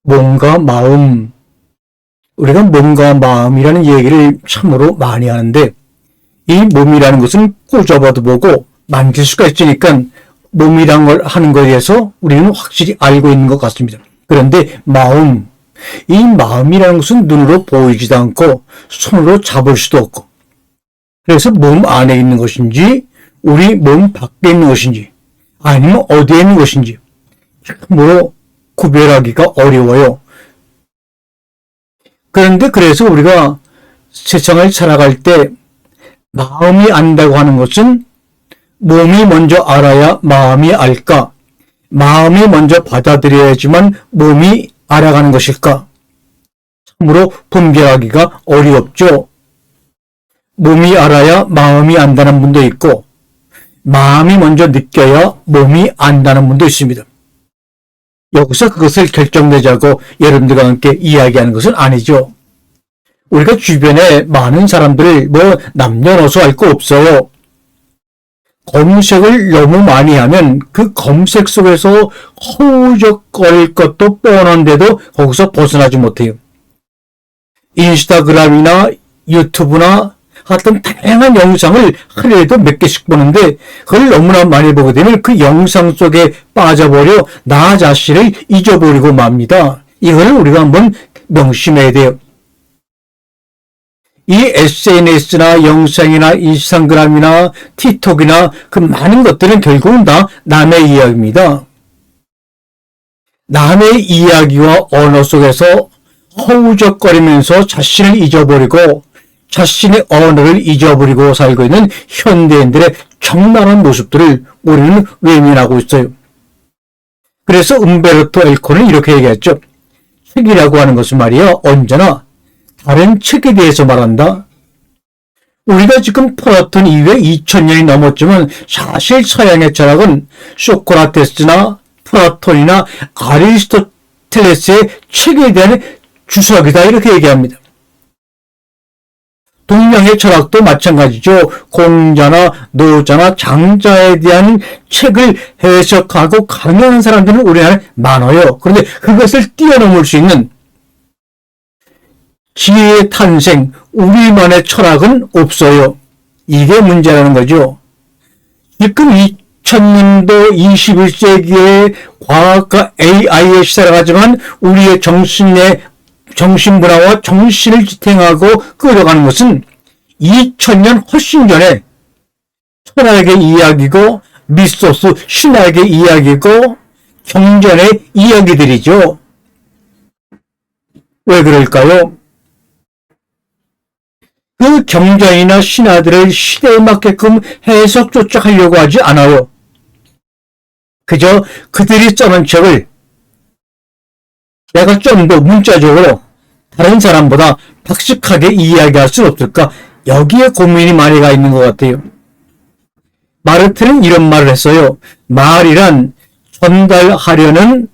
몸과 마음, 우리가 몸과 마음이라는 얘기를 참으로 많이 하는데 이 몸이라는 것은 꼬잡아도 보고 만질 수가 있으니까 몸이란 걸 하는 것에 대해서 우리는 확실히 알고 있는 것 같습니다. 그런데 마음, 이 마음이라는 것은 눈으로 보이지도 않고 손으로 잡을 수도 없고 그래서 몸 안에 있는 것인지 우리 몸 밖에 있는 것인지 아니면 어디에 있는 것인지 참으로 구별하기가 어려워요. 그런데 그래서 우리가 세상을 살아갈 때 마음이 안다고 하는 것은 몸이 먼저 알아야 마음이 알까? 마음이 먼저 받아들여야지만 몸이 알아가는 것일까? 참으로 분별하기가 어렵죠. 몸이 알아야 마음이 안다는 분도 있고 마음이 먼저 느껴야 몸이 안다는 분도 있습니다. 여기서 그것을 결정내자고 여러분들과 함께 이야기하는 것은 아니죠. 우리가 주변에 많은 사람들을 남녀노소 할 거 없어요. 검색을 너무 많이 하면 그 검색 속에서 허우적거릴 것도 뻔한데도 거기서 벗어나지 못해요. 인스타그램이나 유튜브나 하여튼 다양한 영상을 하루에도 몇 개씩 보는데 그걸 너무나 많이 보게 되면 그 영상 속에 빠져버려 나 자신을 잊어버리고 맙니다. 이걸 우리가 한번 명심해야 돼요. 이 SNS나 영상이나 인스타그램이나 틱톡이나 그 많은 것들은 결국은 다 남의 이야기입니다. 남의 이야기와 언어 속에서 허우적거리면서 자신을 잊어버리고 자신의 언어를 잊어버리고 살고 있는 현대인들의 적나라한 모습들을 우리는 외면하고 있어요. 그래서 음베르토 에코는 이렇게 얘기했죠. 책이라고 하는 것은 말이야 언제나 다른 책에 대해서 말한다. 우리가 지금 플라톤 이후에 2000년이 넘었지만 사실 서양의 철학은 소크라테스나 플라톤이나 아리스토텔레스의 책에 대한 주석이다 이렇게 얘기합니다. 동양의 철학도 마찬가지죠. 공자나 노자나 장자에 대한 책을 해석하고 강요하는 사람들은 우리나라에 많아요. 그런데 그것을 뛰어넘을 수 있는 지혜의 탄생, 우리만의 철학은 없어요. 이게 문제라는 거죠. 지금 2000년도 21세기의 과학과 AI의 시대를 가지만 우리의 정신문화와 정신을 지탱하고 끌어가는 것은 2000년 훨씬 전에 철학의 이야기고 미소스 신학의 이야기고 경전의 이야기들이죠. 왜 그럴까요? 그 경전이나 신화들을 시대에 맞게끔 해석조차 하려고 하지 않아요. 그저 그들이 써놓은 책을 내가 좀 더 문자적으로 다른 사람보다 박식하게 이야기할 수 없을까? 여기에 고민이 많이 가 있는 것 같아요. 마르트는 이런 말을 했어요. 말이란 전달하려는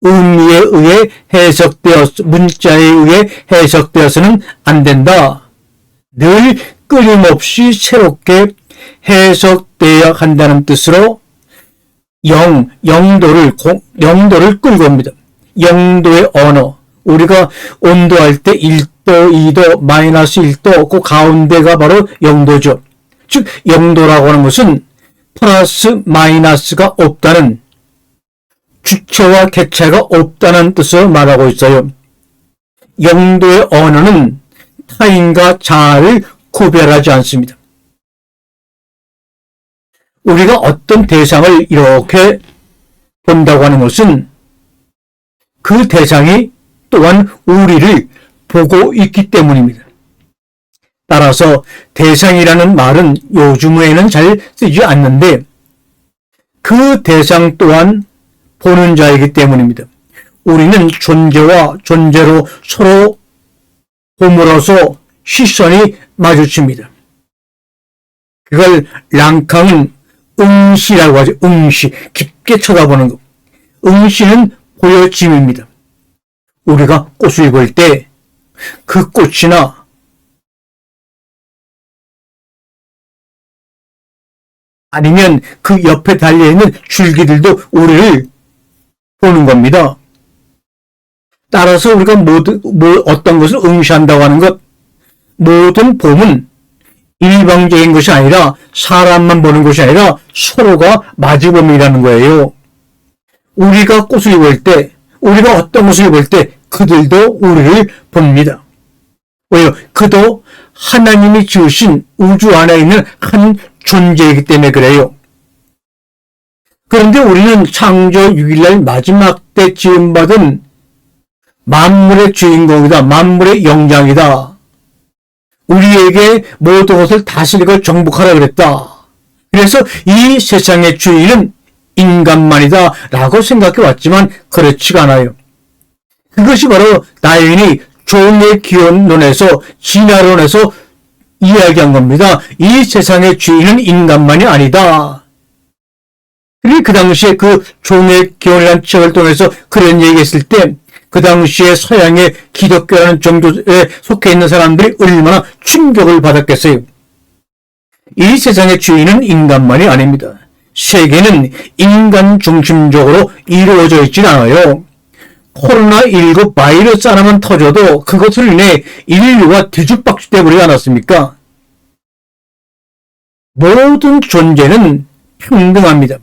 의미에 의해 문자에 의해 해석되어서는 안 된다. 늘 끊임없이 새롭게 해석되어야 한다는 뜻으로 영도를 끌고 옵니다. 영도의 언어. 우리가 온도할 때 1도, 2도, 마이너스 1도, 그 가운데가 바로 영도죠. 즉, 영도라고 하는 것은 플러스, 마이너스가 없다는, 주체와 객체가 없다는 뜻을 말하고 있어요. 영도의 언어는 타인과 자아를 구별하지 않습니다. 우리가 어떤 대상을 이렇게 본다고 하는 것은 그 대상이 또한 우리를 보고 있기 때문입니다. 따라서 대상이라는 말은 요즘에는 잘 쓰지 않는데 그 대상 또한 보는 자이기 때문입니다. 우리는 존재와 존재로 서로 봄으로써 시선이 마주칩니다. 그걸 랑캉은 응시라고 하죠. 응시. 깊게 쳐다보는 것. 응시는 보여짐입니다. 우리가 꽃을 볼 때 그 꽃이나 아니면 그 옆에 달려있는 줄기들도 우리를 보는 겁니다. 따라서 우리가 어떤 것을 응시한다고 하는 것, 모든 봄은 일방적인 것이 아니라 사람만 보는 것이 아니라 서로가 마주봄이라는 거예요. 우리가 꽃을 입을 때, 우리가 어떤 것을 입을 때 그들도 우리를 봅니다. 왜요? 그도 하나님이 지으신 우주 안에 있는 한 존재이기 때문에 그래요. 그런데 우리는 창조 6일날 마지막 때 지음받은 만물의 주인공이다. 만물의 영장이다. 우리에게 모든 것을 다스리고 정복하라 그랬다. 그래서 이 세상의 주인은 인간만이다 라고 생각해 왔지만 그렇지가 않아요. 그것이 바로 다윈이 종의 기원론에서 진화론에서 이야기한 겁니다. 이 세상의 주인은 인간만이 아니다. 그 당시에 그 종의 기원이라는 책을 통해서 그런 얘기했을 때 그 당시에 서양의 기독교라는 종교에 속해 있는 사람들이 얼마나 충격을 받았겠어요. 이 세상의 주인은 인간만이 아닙니다. 세계는 인간 중심적으로 이루어져 있진 않아요. 코로나19 바이러스 하나만 터져도 그것을 인해 인류가 뒤죽박죽 되버리지 않았습니까? 모든 존재는 평등합니다.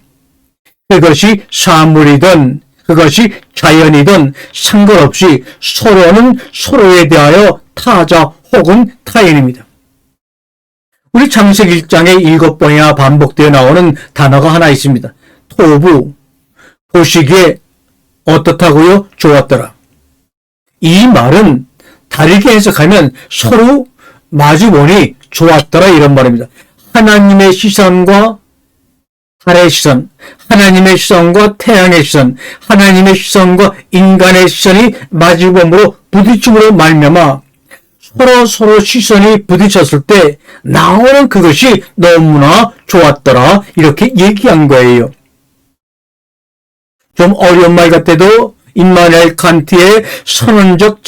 그것이 사물이든 그것이 자연이든 상관없이 서로는 서로에 대하여 타자 혹은 타인입니다. 우리 창세기 1장에 7번이나 반복되어 나오는 단어가 하나 있습니다. 토부, 보시기에 어떻다고요? 좋았더라. 이 말은 다르게 해석하면 서로 마주보니 좋았더라 이런 말입니다. 하나님의 시선과 달의 시선, 하나님의 시선과 태양의 시선, 하나님의 시선과 인간의 시선이 마주봄으로 부딪힘으로 말미암아 서로 시선이 부딪혔을 때 나오는 그것이 너무나 좋았더라 이렇게 얘기한 거예요. 좀 어려운 말 같아도 임마누엘 칸트의 선언적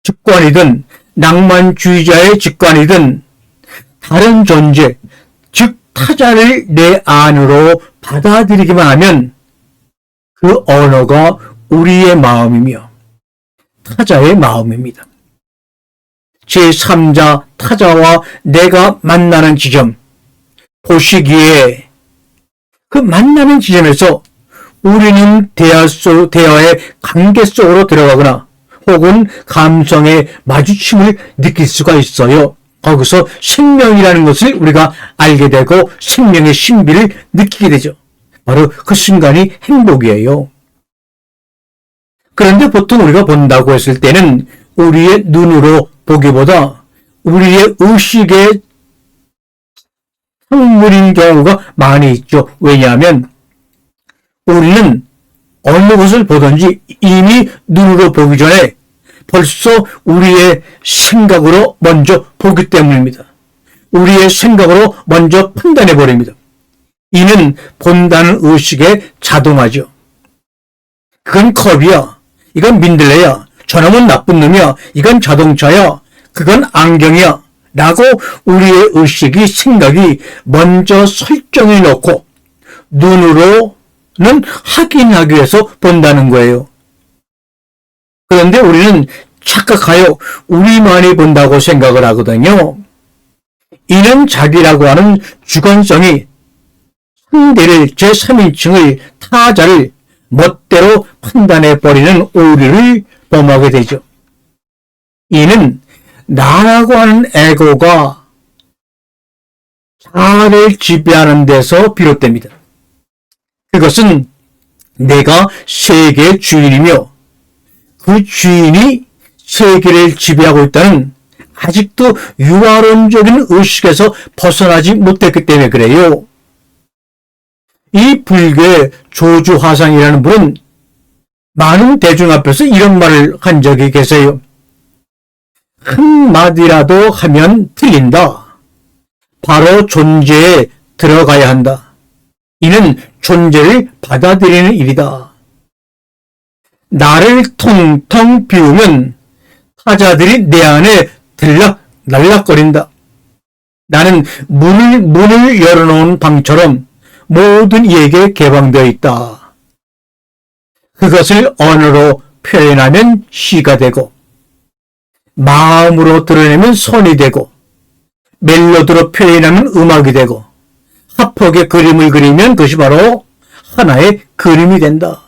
직관이든 낭만주의자의 직관이든 다른 존재, 즉 타자를 내 안으로 받아들이기만 하면 그 언어가 우리의 마음이며 타자의 마음입니다. 제3자 타자와 내가 만나는 지점, 보시기에 그 만나는 지점에서 우리는 대화의 관계 속으로 들어가거나 혹은 감성의 마주침을 느낄 수가 있어요. 거기서 생명이라는 것을 우리가 알게 되고 생명의 신비를 느끼게 되죠. 바로 그 순간이 행복이에요. 그런데 보통 우리가 본다고 했을 때는 우리의 눈으로 보기보다 우리의 의식의 상물인 경우가 많이 있죠. 왜냐하면 우리는 어느 것을 보든지 이미 눈으로 보기 전에 벌써 우리의 생각으로 먼저 보기 때문입니다. 우리의 생각으로 먼저 판단해 버립니다. 이는 본다는 의식의 자동화죠. 그건 컵이야. 이건 민들레야. 저놈은 나쁜 놈이야. 이건 자동차야. 그건 안경이야. 라고 우리의 의식이 생각이 먼저 설정해 놓고 눈으로는 확인하기 위해서 본다는 거예요. 그런데 우리는 착각하여 우리만이 본다고 생각을 하거든요. 이는 자기라고 하는 주관성이 상대를 제3인칭을 타자를 멋대로 판단해버리는 오류를 범하게 되죠. 이는 나라고 하는 에고가 자아를 지배하는 데서 비롯됩니다. 그것은 내가 세계의 주인이며 그 주인이 세계를 지배하고 있다는 아직도 유아론적인 의식에서 벗어나지 못했기 때문에 그래요. 이 불교의 조주화상이라는 분은 많은 대중 앞에서 이런 말을 한 적이 계세요. 한마디라도 하면 틀린다. 바로 존재에 들어가야 한다. 이는 존재를 받아들이는 일이다. 나를 텅텅 비우면 타자들이 내 안에 날락거린다. 나는 문을 열어놓은 방처럼 모든 이에게 개방되어 있다. 그것을 언어로 표현하면 시가 되고, 마음으로 드러내면 선이 되고, 멜로디로 표현하면 음악이 되고, 합곡의 그림을 그리면 그것이 바로 하나의 그림이 된다.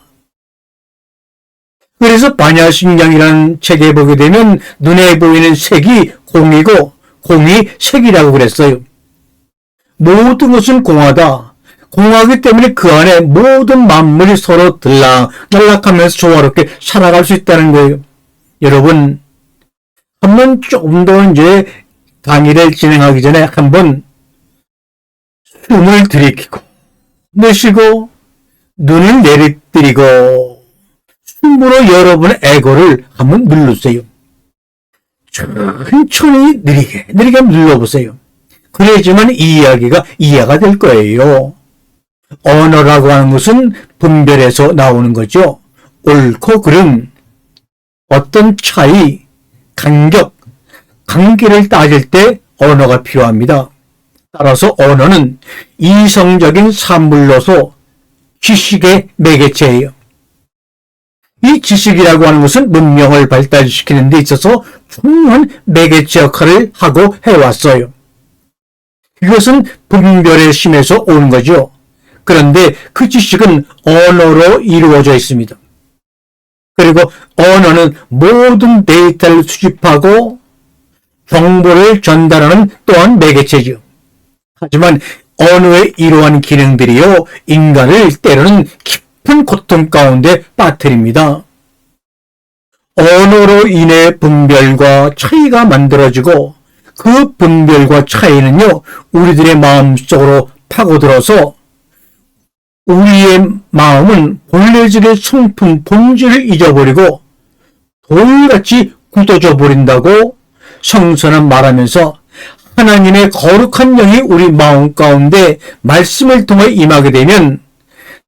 그래서 반야신경이라는 책에 보게 되면 눈에 보이는 색이 공이고 공이 색이라고 그랬어요. 모든 것은 공하다. 공하기 때문에 그 안에 모든 만물이 서로 들락날락하면서 조화롭게 살아갈 수 있다는 거예요. 여러분, 한번 조금 더 이제 강의를 진행하기 전에 한번 숨을 들이키고 내쉬고 눈을 내리뜨리고 숨으로 여러분의 에고를 한번 누르세요. 천천히 느리게 한번 눌러보세요. 그래야지만 이 이야기가 이해가 될 거예요. 언어라고 하는 것은 분별에서 나오는 거죠. 옳고 그름, 어떤 차이, 간격, 관계를 따질 때 언어가 필요합니다. 따라서 언어는 이성적인 산물로서 지식의 매개체예요. 이 지식이라고 하는 것은 문명을 발달시키는 데 있어서 중요한 매개체 역할을 하고 해왔어요. 이것은 분별의 심에서 오는 거죠. 그런데 그 지식은 언어로 이루어져 있습니다. 그리고 언어는 모든 데이터를 수집하고 정보를 전달하는 또한 매개체죠. 하지만 언어의 이러한 기능들이요, 인간을 때로는 깊은 고통 가운데 빠뜨립니다. 언어로 인해 분별과 차이가 만들어지고 그 분별과 차이는요, 우리들의 마음속으로 파고들어서 우리의 마음은 본래질의 성품, 본질을 잊어버리고 돌같이 굳어져 버린다고 성서는 말하면서 하나님의 거룩한 영이 우리 마음 가운데 말씀을 통해 임하게 되면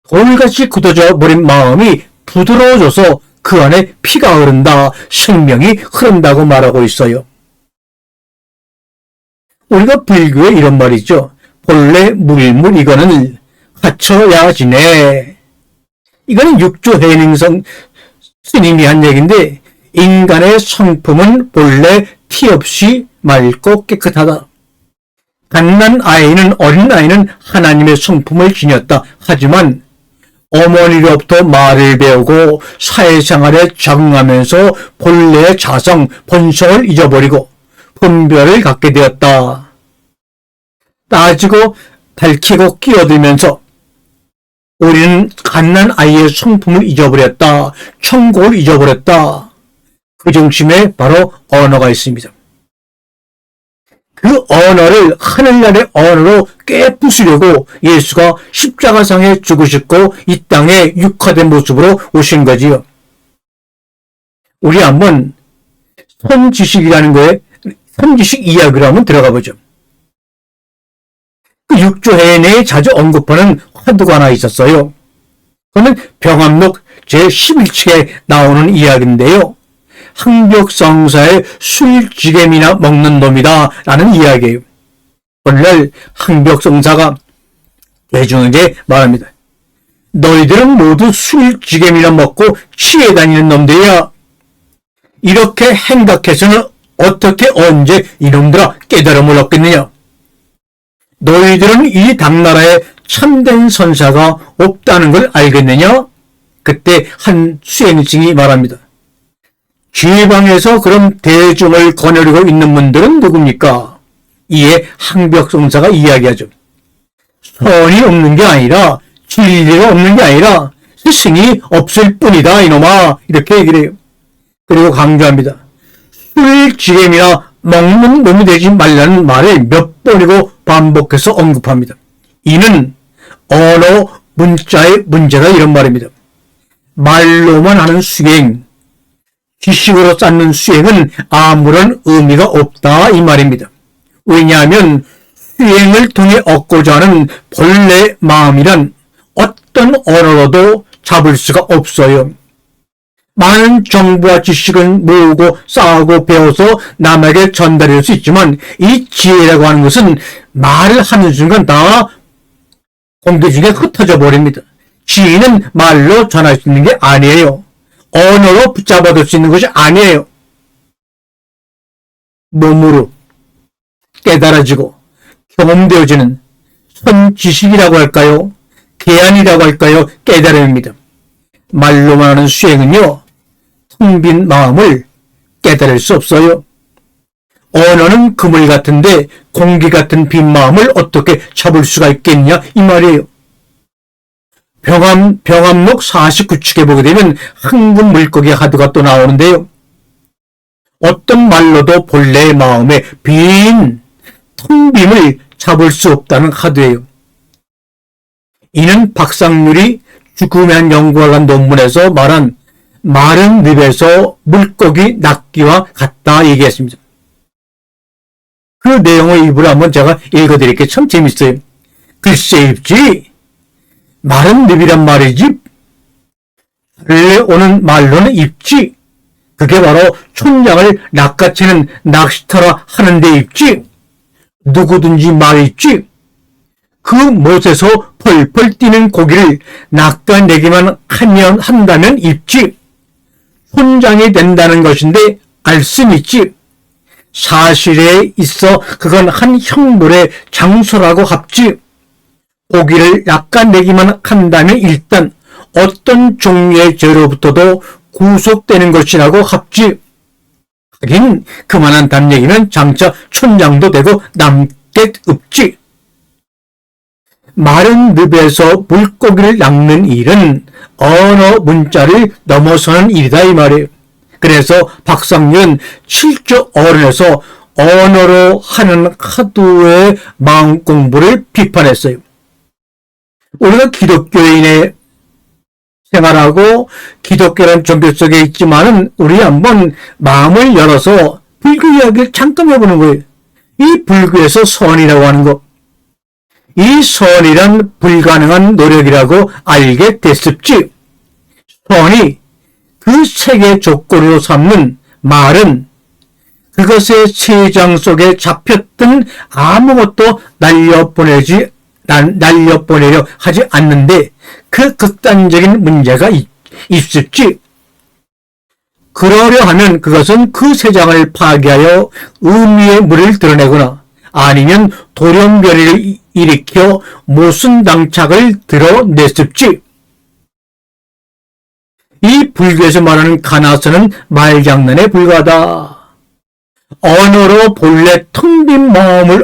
돌같이 굳어져 버린 마음이 부드러워져서 그 안에 피가 흐른다, 생명이 흐른다고 말하고 있어요. 우리가 불교에 이런 말이죠. 본래 물물 이거는 갖춰야 지내. 이거는 육조해능성 스님이 한 얘기인데, 인간의 성품은 본래 티 없이 맑고 깨끗하다. 갓난 아이는, 어린 아이는 하나님의 성품을 지녔다. 하지만 어머니로부터 말을 배우고 사회생활에 적응하면서 본래의 자성, 본성을 잊어버리고 분별을 갖게 되었다. 따지고 밝히고 끼어들면서 우리는 갓난 아이의 성품을 잊어버렸다. 천국을 잊어버렸다. 그 중심에 바로 언어가 있습니다. 그 언어를 하늘나라의 언어로 깨부수려고 예수가 십자가상에 죽으셨고 이 땅에 육화된 모습으로 오신 거지요. 우리 한번 선지식이라는 거에 선지식 이야기로 한번 들어가 보죠. 그 육조해 내에 자주 언급하는 화두가 하나 있었어요. 그거는 병암록 제11칙에 나오는 이야기인데요. 항벽성사의 술지겜이나 먹는 놈이다 라는 이야기예요. 오늘날 항벽성사가 대중에게 말합니다. 너희들은 모두 술지겜이나 먹고 취해 다니는 놈들이야. 이렇게 행각해서는 어떻게 언제 이놈들아 깨달음을 얻겠느냐. 너희들은 이 당나라에 참된 선사가 없다는 걸 알겠느냐? 그때 한 수행증이 말합니다. 지방에서 그런 대중을 거느리고 있는 분들은 누굽니까? 이에 항벽성사가 이야기하죠. 선이 없는 게 아니라 진리가 없는 게 아니라 스승이 없을 뿐이다 이놈아. 이렇게 얘기를 해요. 그리고 강조합니다. 술지겜이나 먹는 놈이 되지 말라는 말을 몇 번이고 반복해서 언급합니다. 이는 언어 문자의 문제다 이런 말입니다. 말로만 하는 수행, 지식으로 쌓는 수행은 아무런 의미가 없다 이 말입니다. 왜냐하면 수행을 통해 얻고자 하는 본래 마음이란 어떤 언어로도 잡을 수가 없어요. 많은 정보와 지식을 모으고 쌓고 배워서 남에게 전달할 수 있지만 이 지혜라고 하는 것은 말을 하는 순간 다 공기 중에 흩어져 버립니다. 지혜는 말로 전할 수 있는 게 아니에요. 언어로 붙잡아둘 수 있는 것이 아니에요. 몸으로 깨달아지고 경험되어지는 선지식이라고 할까요? 개안이라고 할까요? 깨달음입니다. 말로만 하는 수행은요, 텅 빈 마음을 깨달을 수 없어요. 언어는 그물 같은데 공기 같은 빈 마음을 어떻게 잡을 수가 있겠냐 이 말이에요. 병암록 49축에 보게 되면 항군 물고기 하두가 또 나오는데요. 어떤 말로도 본래의 마음의 빈 텅 빔을 잡을 수 없다는 하두예요. 이는 박상률이 죽음에 한 연구를 한 논문에서 말한 마른 늪에서 물고기 낚기와 같다 얘기했습니다. 그 내용의 일부를 한번 제가 읽어드릴게요. 참 재밌어요. 글쎄 입지 마른 늪이란 말이지 원래 오는 말로는 입지 그게 바로 촌장을 낚아채는 낚시터라 하는데 입지 누구든지 말입지 그 못에서 펄펄 뛰는 고기를 낚아내기만 한다면 입지 촌장이 된다는 것인데 알 순 있지 사실에 있어 그건 한 형벌의 장소라고 합지 고기를 낚아내기만 한다면 일단 어떤 종류의 죄로부터도 구속되는 것이라고 합지 하긴 그만한 얘기면 장차 촌장도 되고 남게 없지. 마른 늪에서 물고기를 낚는 일은 언어 문자를 넘어서는 일이다 이 말이에요. 그래서 박상윤 7조 어른에서 언어로 하는 하두의 마음 공부를 비판했어요. 우리가 기독교인의 생활하고 기독교라는 종교 속에 있지만은 우리 한번 마음을 열어서 불교 이야기를 잠깐 해보는 거예요. 이 불교에서 선이라고 하는 것, 이 선이란 불가능한 노력이라고 알게 됐습지. 선이 그 세계 조건으로 삼는 말은 그것의 세장 속에 잡혔던 아무것도 날려보내려 하지 않는데 그 극단적인 문제가 있을지 그러려 하면 그것은 그 세장을 파괴하여 의미의 물을 드러내거나 아니면 돌연변이를 일으켜 모순당착을 드러냈을지 이 불교에서 말하는 가나서는 말장난에 불과하다. 언어로 본래 텅 빈 마음을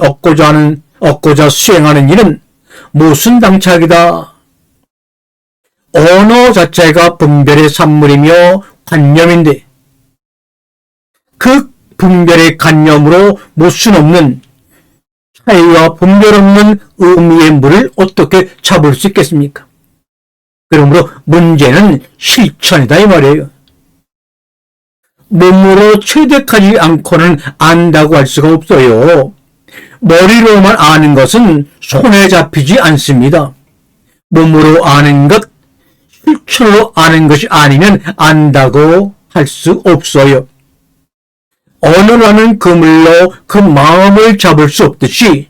얻고자 수행하는 일은 모순당착이다. 언어 자체가 분별의 산물이며 관념인데 그 분별의 관념으로 모순 없는 차이와 분별 없는 의미의 물을 어떻게 잡을 수 있겠습니까? 그러므로 문제는 실천이다 이 말이에요. 몸으로 체득하지 않고는 안다고 할 수가 없어요. 머리로만 아는 것은 손에 잡히지 않습니다. 몸으로 아는 것, 실천으로 아는 것이 아니면 안다고 할 수 없어요. 언어라는 그물로 그 마음을 잡을 수 없듯이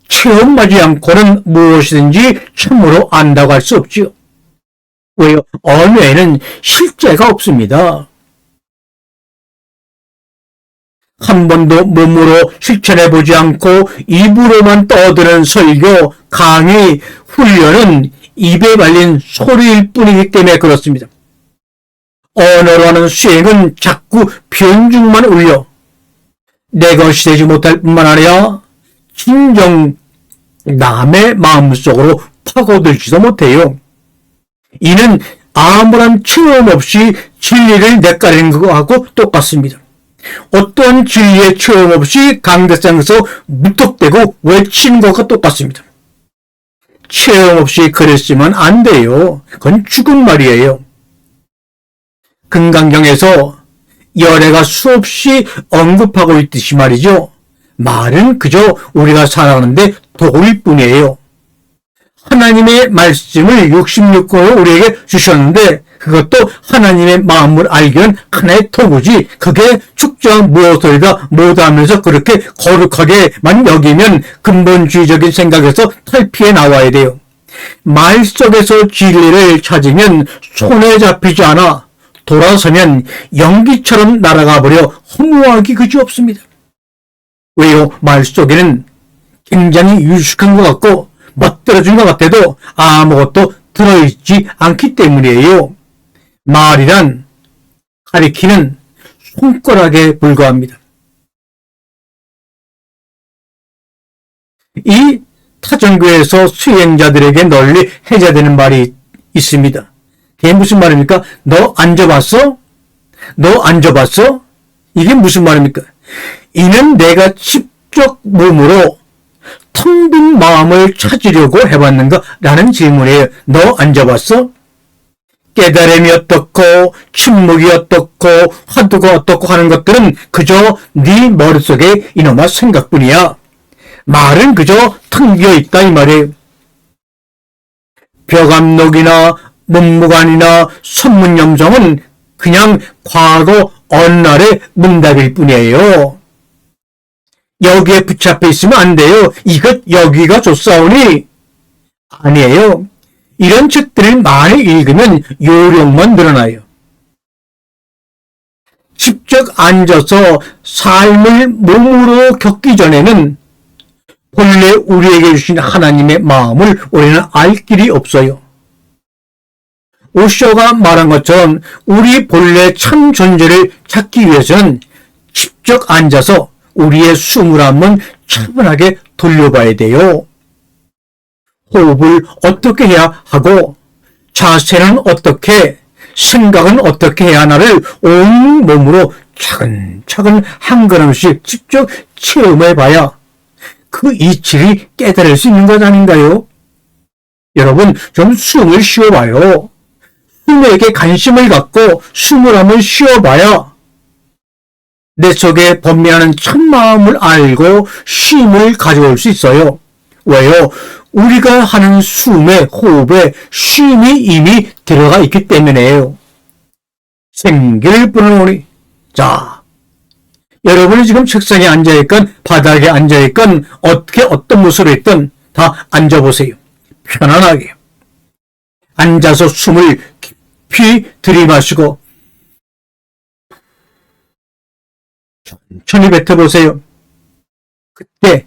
체험하지 않고는 무엇이든지 참으로 안다고 할 수 없지요. 왜요? 언어에는 실제가 없습니다. 한 번도 몸으로 실천해보지 않고 입으로만 떠드는 설교, 강의, 훈련은 입에 발린 소리일 뿐이기 때문에 그렇습니다. 언어로 하는 수행은 자꾸 변죽만 울려 내 것이 되지 못할 뿐만 아니라 진정 남의 마음속으로 파고들지도 못해요. 이는 아무런 체험 없이 진리를 내까리는 것하고 똑같습니다. 어떠한 진리의 체험 없이 강대상에서 무턱대고 외치는 것과 똑같습니다. 체험 없이 그랬으면 안 돼요. 그건 죽은 말이에요. 금강경에서 열애가 수없이 언급하고 있듯이 말이죠. 말은 그저 우리가 살아가는데 도구일 뿐이에요. 하나님의 말씀을 66권으로 우리에게 주셨는데 그것도 하나님의 마음을 알기는 하나의 도구지 그게 축제한 무엇을가 못하면서 그렇게 거룩하게만 여기면 근본주의적인 생각에서 탈피해 나와야 돼요. 말 속에서 진리를 찾으면 손에 잡히지 않아 돌아서면 연기처럼 날아가 버려 허무하기 그지없습니다. 왜요? 말 속에는 굉장히 유식한 것 같고 멋들어진 것 같아도 아무것도 들어있지 않기 때문이에요. 말이란 가리키는 손가락에 불과합니다. 이 타전교에서 수행자들에게 널리 해제되는 말이 있습니다. 그게 무슨 말입니까? 너 앉아봤어? 너 앉아봤어? 이게 무슨 말입니까? 이는 내가 직접 몸으로 텅 빈 마음을 찾으려고 해봤는가? 라는 질문이에요. 너 앉아봤어? 깨달음이 어떻고 침묵이 어떻고 화두가 어떻고 하는 것들은 그저 네 머릿속에 이놈아 생각뿐이야. 말은 그저 텅 비어있다 이 말이에요. 벽암록이나 문무관이나 선문염성은 그냥 과거 어느 날의 문답일 뿐이에요. 여기에 붙잡혀 있으면 안 돼요. 이것 여기가 좋사오니 아니에요. 이런 책들을 많이 읽으면 요령만 늘어나요. 직접 앉아서 삶을 몸으로 겪기 전에는 본래 우리에게 주신 하나님의 마음을 우리는 알 길이 없어요. 오쇼가 말한 것처럼 우리 본래 참 존재를 찾기 위해서는 직접 앉아서 우리의 숨을 한번 차분하게 돌려봐야 돼요. 호흡을 어떻게 해야 하고 자세는 어떻게 생각은 어떻게 해야 하나를 온 몸으로 차근차근 한 걸음씩 직접 체험해봐야 그 이치를 깨달을 수 있는 것 아닌가요? 여러분 좀 숨을 쉬어봐요. 숨에게 관심을 갖고 숨을 한번 쉬어봐야 내 속에 번뇌하는 참마음을 알고 쉼을 가져올 수 있어요. 왜요? 우리가 하는 숨에 호흡에 쉼이 이미 들어가 있기 때문이에요. 생기를 불어오니 자 여러분이 지금 책상에 앉아있건 바닥에 앉아있건 어떻게 어떤 모습으로 있든 다 앉아보세요. 편안하게 앉아서 숨을 깊이 들이마시고 천천히 뱉어보세요. 그때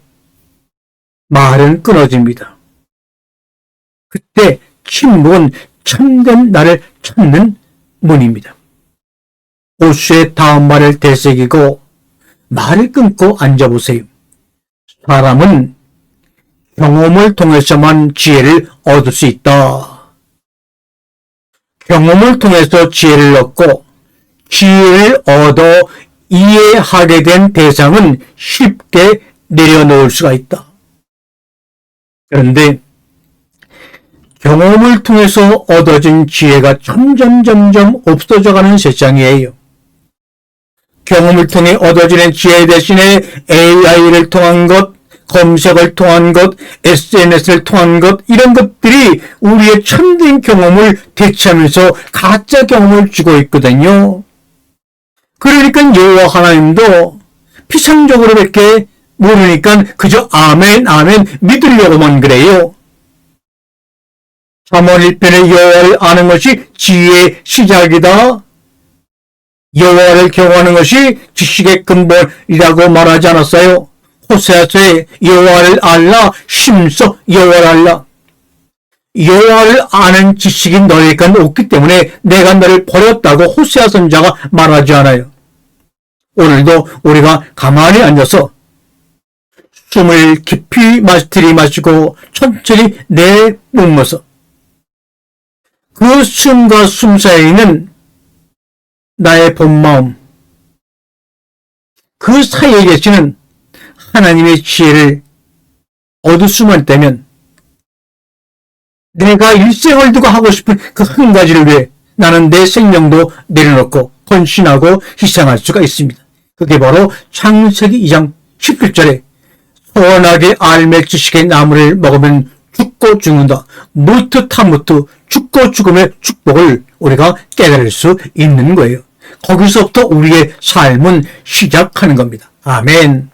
말은 끊어집니다. 그때 침묵은 참된 나를 찾는 문입니다. 오수의 다음 말을 되새기고 말을 끊고 앉아보세요. 사람은 경험을 통해서만 지혜를 얻을 수 있다. 경험을 통해서 지혜를 얻고 지혜를 얻어 이해하게 된 대상은 쉽게 내려놓을 수가 있다. 그런데 경험을 통해서 얻어진 지혜가 점점 없어져가는 세상이에요. 경험을 통해 얻어지는 지혜 대신에 AI를 통한 것, 검색을 통한 것, SNS를 통한 것 이런 것들이 우리의 참된 경험을 대체하면서 가짜 경험을 주고 있거든요. 그러니까 여호와 하나님도 피상적으로밖에 모르니까 그저 아멘 믿으려고만 그래요. 잠언 1편의 여호와를 아는 것이 지혜의 시작이다. 여호와를 경외하는 것이 지식의 근본이라고 말하지 않았어요. 호세아서에 여호와를 알라 심서 여호와를 알라. 여호와를 아는 지식이 너에게 없기 때문에 내가 너를 버렸다고 호세아 선지자가 말하지 않아요. 오늘도 우리가 가만히 앉아서 숨을 깊이 들이마시고 천천히 내뿜어서 그 숨과 숨 사이에 있는 나의 본마음, 그 사이에 계시는 하나님의 지혜를 얻을 수만 있다면 내가 일생을 두고 하고 싶은 그 한 가지를 위해 나는 내 생명도 내려놓고 헌신하고 희생할 수가 있습니다. 그게 바로 창세기 2장 17절에 선하게 알매 지식의 나무를 먹으면 죽고 죽는다. 무트 타무트 죽고 죽음의 축복을 우리가 깨달을 수 있는 거예요. 거기서부터 우리의 삶은 시작하는 겁니다. 아멘.